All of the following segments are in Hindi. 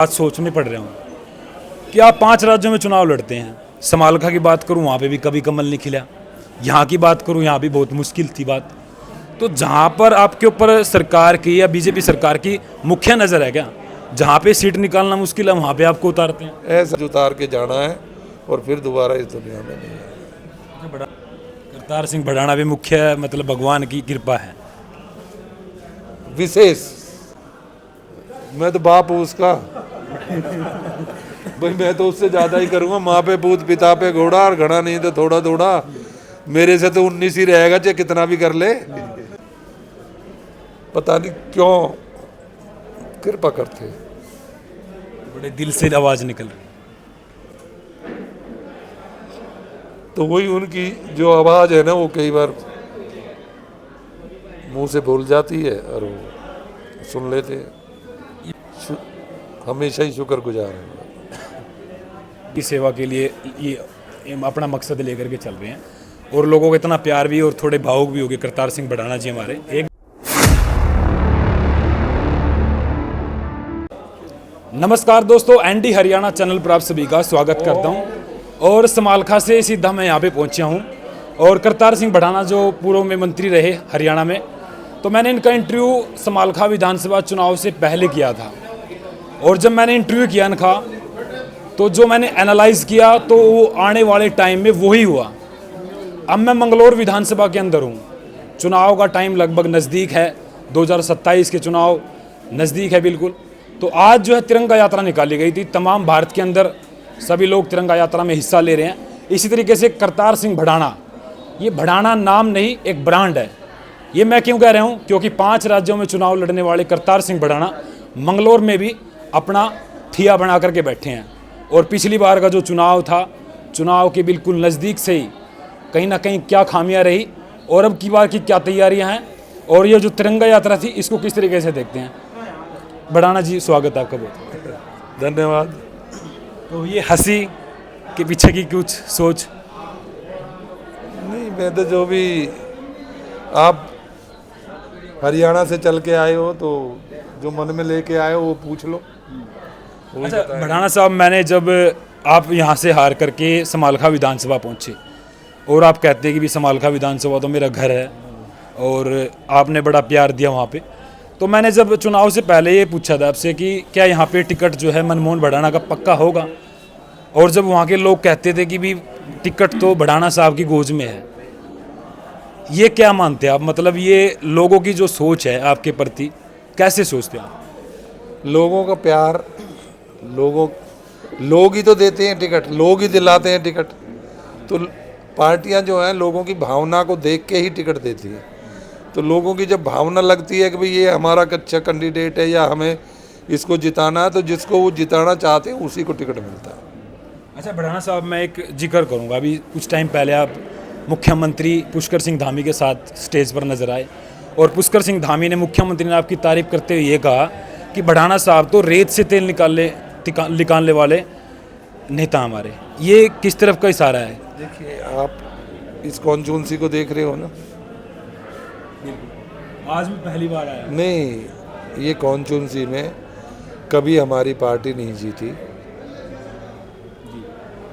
आज सोचने पड़ रहा हूँ कि आप 5 राज्यों में चुनाव लड़ते हैं। समालखा की बात करूँ, वहाँ पे भी कभी कमल नहीं खिला। यहाँ की बात करूँ, यहाँ भी बहुत मुश्किल थी बात। तो जहाँ पर आपके ऊपर सरकार की या बीजेपी सरकार की मुख्य नज़र है क्या, जहाँ पे सीट निकालना मुश्किल है, वहाँ पे आपको उतारते हैं। ऐसा उतार के जाना है और फिर दोबारा इस दुनिया में नहीं है। करतार सिंह भड़ाना भी मुख्य मतलब भगवान की कृपा है। विशेष मैं तो बाप हूँ उसका भाई, मैं तो उससे ज़्यादा ही करूँगा। माँ पे पूत, पिता पे घोड़ा, और घड़ा नहीं तो थोड़ा थोड़ा। मेरे से तो 19 ही रहेगा, चाहे कितना भी कर ले। पता नहीं क्यों कृपा करते, बड़े दिल से आवाज़ निकल रही। तो वही उनकी जो आवाज़ है ना, वो कई बार मुंह से बोल जाती है और वो सुन लेते हैं। हमेशा ही शुक्रगुजार हैं की सेवा के लिए ये अपना मकसद लेकर के चल रहे हैं और लोगों को इतना प्यार भी और थोड़े भावुक भी हो गए। करतार सिंह भड़ाना जी हमारे एक। नमस्कार दोस्तों, एनडी हरियाणा चैनल पर आप सभी का स्वागत करता हूं। और समालखा से सीधा मैं यहां पे पहुंचा हूं और करतार सिंह भड़ाना जो पूर्व में मंत्री रहे हरियाणा में, तो मैंने इनका इंटरव्यू समालखा विधानसभा चुनाव से पहले किया था। और जब मैंने इंटरव्यू किया इनका, तो जो मैंने एनालाइज किया तो वो आने वाले टाइम में वही हुआ। अब मैं मंगलौर विधानसभा के अंदर हूँ। चुनाव का टाइम लगभग नज़दीक है, 2027 के चुनाव नज़दीक है बिल्कुल। तो आज जो है तिरंगा यात्रा निकाली गई थी। तमाम भारत के अंदर सभी लोग तिरंगा यात्रा में हिस्सा ले रहे हैं। इसी तरीके से करतार सिंह भड़ाना, ये भड़ाना नाम नहीं, एक ब्रांड है। ये मैं क्यों कह रहा हूँ, क्योंकि 5 राज्यों में चुनाव लड़ने वाले करतार सिंह भड़ाना मंगलौर में भी अपना ठिया बना करके बैठे हैं। और पिछली बार का जो चुनाव था, चुनाव के बिल्कुल नज़दीक से ही कहीं ना कहीं क्या खामियां रही और अब की बार की क्या तैयारियां हैं, और ये जो तिरंगा यात्रा थी इसको किस तरीके से देखते हैं। भड़ाना जी, स्वागत है आपका बहुत। धन्यवाद। तो ये हंसी के पीछे की कुछ सोच? नहीं, मैं तो जो भी आप हरियाणा से चल के आए हो, तो जो मन में लेके आए हो वो पूछ लो। अच्छा भड़ाना साहब, मैंने जब आप यहाँ से हार करके समालखा विधानसभा पहुँचे और आप कहते हैं कि भी समालखा विधानसभा तो मेरा घर है और आपने बड़ा प्यार दिया वहाँ पे, तो मैंने जब चुनाव से पहले ये पूछा था आपसे कि क्या यहाँ पे टिकट जो है मनमोहन भड़ाना का पक्का होगा, और जब वहाँ के लोग कहते थे कि भी टिकट तो भड़ाना साहब की गोद में है, ये क्या मानते हैं आप? मतलब ये लोगों की जो सोच है आपके प्रति, कैसे सोचते हैं आप? लोगों का प्यार, लोग ही तो देते हैं टिकट, लोग ही दिलाते हैं टिकट। तो पार्टियां जो हैं लोगों की भावना को देख के ही टिकट देती हैं। तो लोगों की जब भावना लगती है कि भाई ये हमारा अच्छा कैंडिडेट है या हमें इसको जिताना है, तो जिसको वो जिताना चाहते हैं उसी को टिकट मिलता है। अच्छा भड़ाना साहब, मैं एक जिक्र करूंगा। अभी कुछ टाइम पहले आप मुख्यमंत्री पुष्कर सिंह धामी के साथ स्टेज पर नजर आए और पुष्कर सिंह धामी ने, मुख्यमंत्री ने आपकी तारीफ करते हुए ये कहा कि भड़ाना साहब तो रेत से तेल निकालने वाले नेता हमारे। ये किस तरफ का इशारा है? देखिए, आप इस कॉन्स्टिट्यूंसी को देख रहे हो ना। आज भी पहली बार आया। नहीं, ये कॉन्स्टिट्यूंसी में कभी हमारी पार्टी नहीं जीती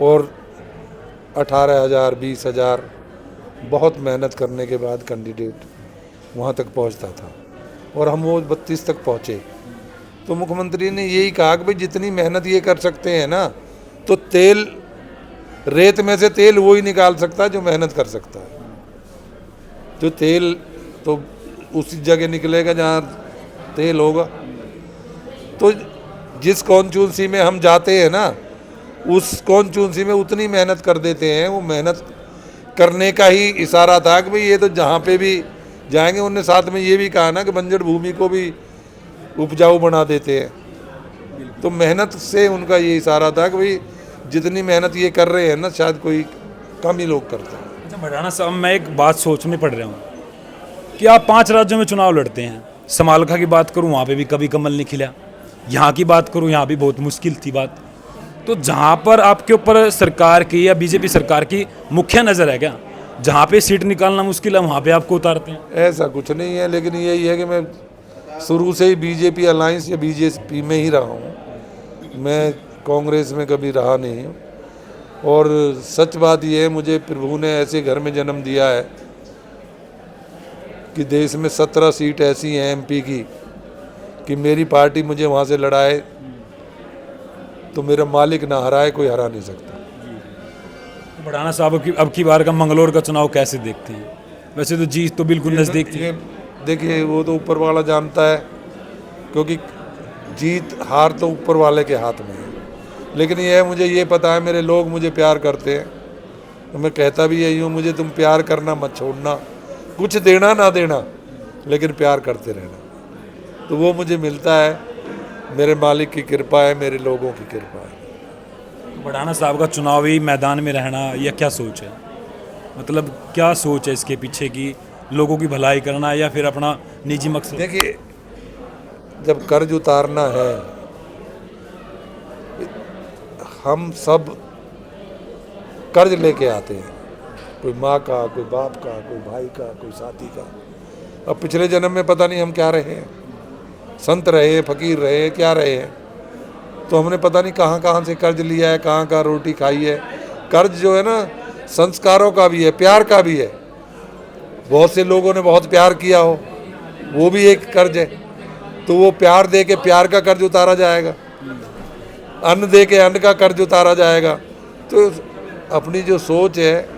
और 18,000 20,000 बहुत मेहनत करने के बाद कैंडिडेट वहाँ तक पहुँचता था और हम वो 32 तक पहुँचे। तो मुख्यमंत्री ने यही कहा कि भाई जितनी मेहनत ये कर सकते हैं ना, तो तेल, रेत में से तेल वो ही निकाल सकता है जो मेहनत कर सकता है। जो तेल तो उसी जगह निकलेगा जहाँ तेल होगा। तो जिस कॉन्स्टिट्यूंसी में हम जाते हैं ना, उस कॉन्स्टिट्यूंसी में उतनी मेहनत कर देते हैं। वो मेहनत करने का ही इशारा था कि भाई ये तो जहाँ पे भी जाएंगे। उन्होंने साथ में ये भी कहा ना कि बंजर भूमि को भी उपजाऊ बना देते हैं। तो मेहनत से उनका ये इशारा था कि भाई जितनी मेहनत ये कर रहे हैं ना, शायद कोई कम ही लोग करते हैं। अच्छा भड़ाना साहब, मैं एक बात सोचने पड़ रहा हूँ कि आप 5 राज्यों में चुनाव लड़ते हैं। समालखा की बात करूँ, वहाँ पे भी कभी कमल नहीं खिला। यहाँ की बात करूँ, यहाँ भी बहुत मुश्किल थी बात। तो जहाँ पर आपके ऊपर सरकार की या बीजेपी सरकार की मुख्य नज़र है क्या, जहाँ पे सीट निकालना मुश्किल है, वहाँ पे आपको उतारते हैं? ऐसा कुछ नहीं है, लेकिन यही है कि मैं शुरू से ही बीजेपी अलायंस या बीजेपी में ही रहा हूँ मैं कांग्रेस में कभी रहा नहीं हूँ, और सच बात ये है, मुझे प्रभु ने ऐसे घर में जन्म दिया है कि देश में 17 सीट ऐसी हैं एमपी की कि मेरी पार्टी मुझे वहाँ से लड़ाए तो मेरा मालिक ना हराए, कोई हरा नहीं सकता। तो भड़ाना साहब अब की बार का मंगलौर का चुनाव कैसे देखते हैं? वैसे तो जीत तो बिल्कुल नज़दीक थी। ये देखिए, वो तो ऊपर वाला जानता है, क्योंकि जीत हार तो ऊपर वाले के हाथ में है। लेकिन ये है, मुझे ये पता है मेरे लोग मुझे प्यार करते हैं, तो मैं कहता भी यही हूँ, मुझे तुम प्यार करना मत छोड़ना, कुछ देना ना देना, लेकिन प्यार करते रहना। तो वो मुझे मिलता है, मेरे मालिक की कृपा है, मेरे लोगों की कृपा है। भड़ाना साहब का चुनावी मैदान में रहना, यह क्या सोच है? मतलब क्या सोच है इसके पीछे की लोगों की भलाई करना या फिर अपना निजी मकसद? देखिए, जब कर्ज उतारना है, हम सब कर्ज लेके आते हैं, कोई माँ का, कोई बाप का, कोई भाई का, कोई साथी का। अब पिछले जन्म में पता नहीं हम क्या रहे हैं, संत रहे, फकीर रहे, क्या रहे हैं, तो हमने पता नहीं कहाँ कहाँ से कर्ज लिया है, कहाँ कहाँ रोटी खाई है। कर्ज जो है ना, संस्कारों का भी है, प्यार का भी है। बहुत से लोगों ने बहुत प्यार किया हो, वो भी एक कर्ज है। तो वो प्यार दे के प्यार का कर्ज उतारा जाएगा, अन्न दे के अन्न का कर्ज उतारा जाएगा। तो अपनी जो सोच है,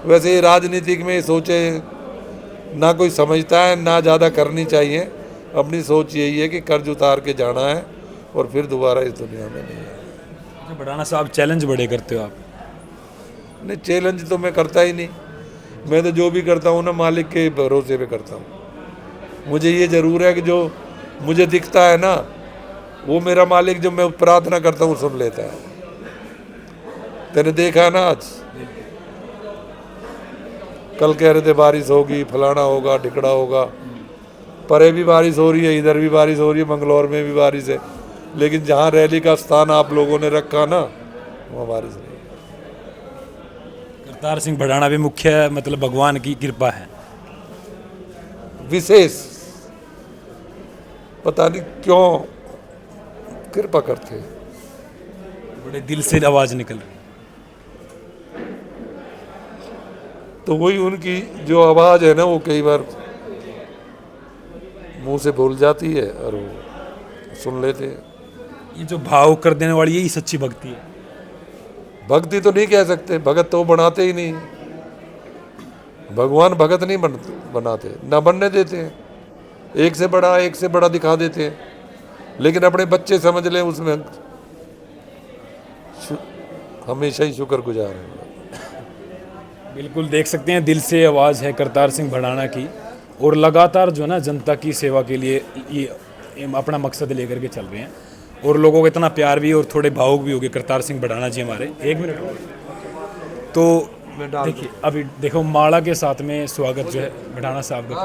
वैसे ही राजनीतिक में सोचे ना कोई समझता है, ना ज़्यादा करनी चाहिए। अपनी सोच यही है कि कर्ज उतार के जाना है और फिर दोबारा इस दुनिया में नहीं है। भड़ाना साहब चैलेंज बड़े करते हो आप। नहीं, चैलेंज तो मैं करता ही नहीं। मैं तो जो भी करता हूँ ना, मालिक के भरोसे पे करता हूँ। मुझे ये ज़रूर है कि जो मुझे दिखता है ना, वो मेरा मालिक जो मैं प्रार्थना करता हूँ सुन लेता है। तेने देखा है ना, आज कल कह रहे थे बारिश होगी, फलाना होगा, ढिकड़ा होगा, परे भी बारिश हो रही है, इधर भी बारिश हो रही है, मंगलौर में भी बारिश है। लेकिन जहाँ रैली का स्थान आप लोगों ने रखा ना, वहाँ बारिश नहीं। करतार सिंह भड़ाना भी मुख्य मतलब भगवान की कृपा है विशेष, पता नहीं क्यों कृपा करते हैं। बड़े दिल से आवाज़ निकल रही। तो वही उनकी जो आवाज़ है ना, वो कई बार मुंह से भूल जाती है और वो सुन लेते हैं। ये जो भाव कर देने वाली यही सच्ची भक्ति है। भक्ति तो नहीं कह सकते, भगत तो बनाते ही नहीं। भगवान भगत नहीं बनाते, ना बनने देते हैं। एक से बड़ा दिखा देते हैं, लेकिन अपने बच्चे समझ लें उसमें हमेशा ही शुक्रगुजार हैं। बिल्कुल देख सकते हैं, दिल से आवाज़ है करतार सिंह भड़ाना की, और लगातार जो है ना जनता की सेवा के लिए ये अपना मकसद लेकर के चल रहे हैं, और लोगों को इतना प्यार भी और थोड़े भावुक भी हो गए करतार सिंह भड़ाना जी हमारे। एक मिनट तो देखिए, अभी देखो माला के साथ में स्वागत जो है भड़ाना साहब का।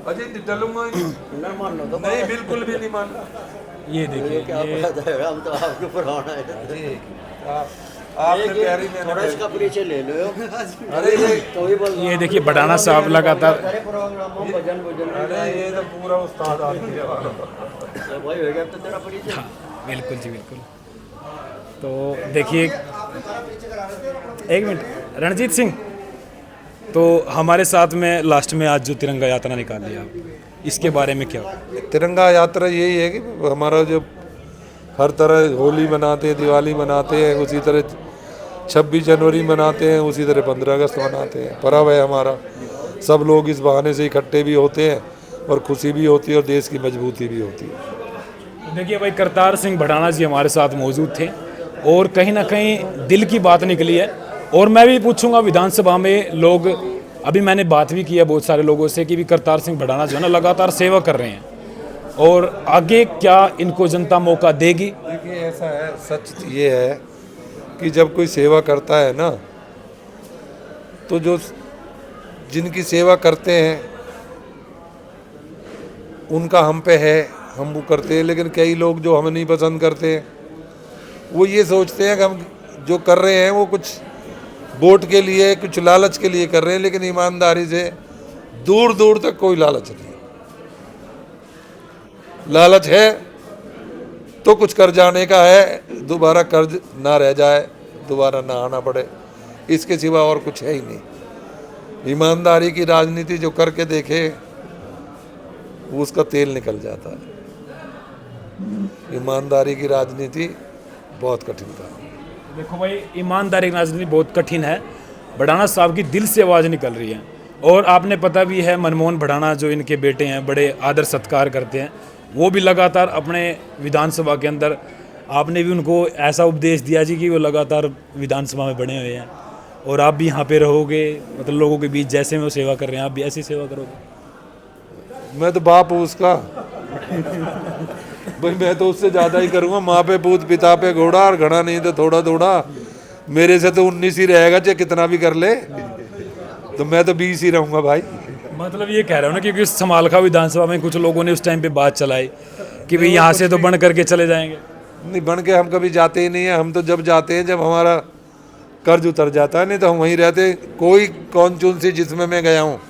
अजय डलूंगा नहीं, बिल्कुल भी नहीं मानना। ये देखिए, हम तो आपके पुराना है। आपने प्यारी थोड़ा इसका परिचय ले लो। अरे तो ही बोल ये देखिए भड़ाना साहब लगातार। प्रोग्राम भजन भजन अरे ये तो पूरा उस्ताद आदमी है। भाई हो गया तो तेरा परिचय। हाँ बिल्कुल जी बिल्कुल। तो देखिए, एक मिनट रणजीत सिंह, तो हमारे साथ में लास्ट में आज जो तिरंगा यात्रा निकाली आप, इसके बारे में क्या? तिरंगा यात्रा यही है कि हमारा जो हर तरह होली मनाते हैं, दिवाली मनाते हैं, उसी तरह 26 जनवरी मनाते हैं, उसी तरह 15 अगस्त मनाते हैं। पर्व है हमारा। सब लोग इस बहाने से इकट्ठे भी होते हैं और खुशी भी होती है और देश की मजबूती भी होती है। देखिए भाई, करतार सिंह भड़ाना जी हमारे साथ मौजूद थे और कहीं ना कहीं दिल की बात निकली है। और मैं भी पूछूंगा, विधानसभा में लोग, अभी मैंने बात भी की है बहुत सारे लोगों से कि भी करतार सिंह भड़ाना जो है ना लगातार सेवा कर रहे हैं, और आगे क्या इनको जनता मौका देगी? देखिए ऐसा है, सच ये है कि जब कोई सेवा करता है ना, तो जो जिनकी सेवा करते हैं उनका हम पे है, हम वो करते हैं। लेकिन कई लोग जो हमें नहीं पसंद करते हैं, वो ये सोचते हैं कि हम जो कर रहे हैं वो कुछ वोट के लिए, कुछ लालच के लिए कर रहे हैं। लेकिन ईमानदारी से दूर दूर तक कोई लालच नहीं है। लालच है तो कुछ कर जाने का है, दोबारा कर्ज ना रह जाए, दोबारा ना आना पड़े, इसके सिवा और कुछ है ही नहीं। ईमानदारी की राजनीति जो करके देखे उसका तेल निकल जाता है। ईमानदारी की राजनीति बहुत कठिन काम है। देखो भाई, ईमानदारी की राजनीति बहुत कठिन है। भड़ाना साहब की दिल से आवाज़ निकल रही है। और आपने पता भी है, मनमोहन भड़ाना जो इनके बेटे हैं, बड़े आदर सत्कार करते हैं, वो भी लगातार अपने विधानसभा के अंदर, आपने भी उनको ऐसा उपदेश दिया जी कि वो लगातार विधानसभा में बने हुए हैं और आप भी यहाँ पे रहोगे, मतलब लोगों के बीच जैसे में वो सेवा कर रहे हैं आप भी ऐसी सेवा करोगे। मैं तो बाप हूँ उसका भाई, मैं तो उससे ज़्यादा ही करूँगा। माँ पे पूत, पिता पे घोड़ा, और घड़ा नहीं तो थोड़ा थोड़ा। मेरे से तो 19 ही रहेगा, चाहे कितना भी कर ले, तो मैं तो 20 ही रहूँगा भाई। मतलब ये कह रहा हूँ ना, क्योंकि समालखा विधानसभा में कुछ लोगों ने उस टाइम पे बात चलाई कि भाई यहाँ से तो बन करके चले जाएंगे। नहीं, बन के हम कभी जाते ही नहीं है। हम तो जब जाते हैं जब हमारा कर्ज उतर जाता है, नहीं तो हम वहीं रहते हैं। कोई कॉन्स्टिट्यूंसी जिसमें मैं गया हूँ,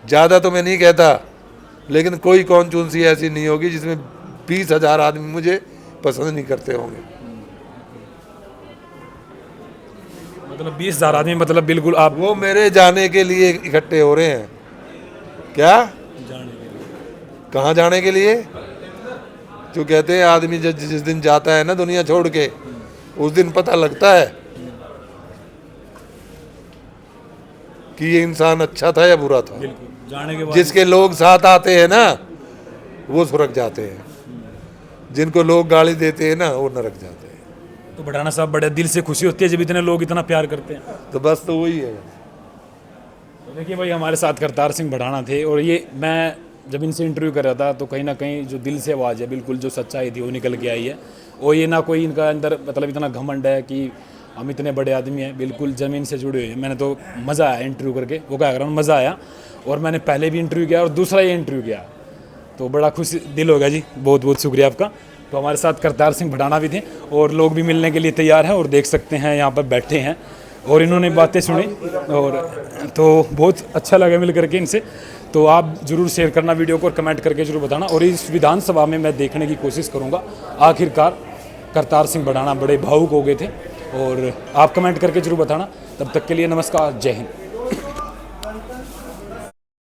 ज़्यादा तो मैं नहीं कहता, लेकिन कोई कॉन्स्टिट्यूंसी ऐसी नहीं होगी जिसमें 20,000 आदमी मुझे पसंद नहीं करते होंगे। मतलब 20,000 आदमी, मतलब बिल्कुल आप वो मेरे जाने के लिए इकट्ठे हो रहे हैं। क्या? कहाँ जाने के लिए? जो कहते हैं आदमी जिस दिन जाता है ना दुनिया छोड़ के, उस दिन पता लगता है कि ये इंसान अच्छा था या बुरा था। जाने के बाद जिसके लोग साथ आते हैं ना वो स्वर्ग जाते हैं, जिनको लोग गाली देते हैं ना वो नरक जाते हैं। तो भड़ाना साहब, बड़े दिल से खुशी होती है जब इतने लोग इतना प्यार करते हैं। तो बस तो वही है। तो देखिए भाई, हमारे साथ करतार सिंह भड़ाना थे, और ये मैं जब इनसे इंटरव्यू कर रहा था तो कहीं ना कहीं जो दिल से आवाज़ है, बिल्कुल जो सच्चाई थी वो निकल के आई है। और ये ना कोई इनका अंदर मतलब इतना घमंड है कि हम इतने बड़े आदमी हैं, बिल्कुल ज़मीन से जुड़े हुए हैं। मैंने तो मज़ा आया इंटरव्यू करके, वो क्या कर रहा हूँ, मज़ा आया। और मैंने पहले भी इंटरव्यू किया और दूसरा ये इंटरव्यू किया, तो बड़ा खुशी दिल हो गया जी। बहुत बहुत शुक्रिया आपका। तो हमारे साथ करतार सिंह भड़ाना भी थे, और लोग भी मिलने के लिए तैयार हैं, और देख सकते हैं यहाँ पर बैठे हैं और इन्होंने बातें सुनी, और तो बहुत अच्छा लगा मिल करके इनसे। तो आप ज़रूर शेयर करना वीडियो को और कमेंट करके ज़रूर बताना, और इस विधानसभा में मैं देखने की कोशिश करूँगा। आखिरकार करतार सिंह भड़ाना बड़े भावुक हो गए थे, और आप कमेंट करके ज़रूर बताना। तब तक के लिए नमस्कार, जय हिंद।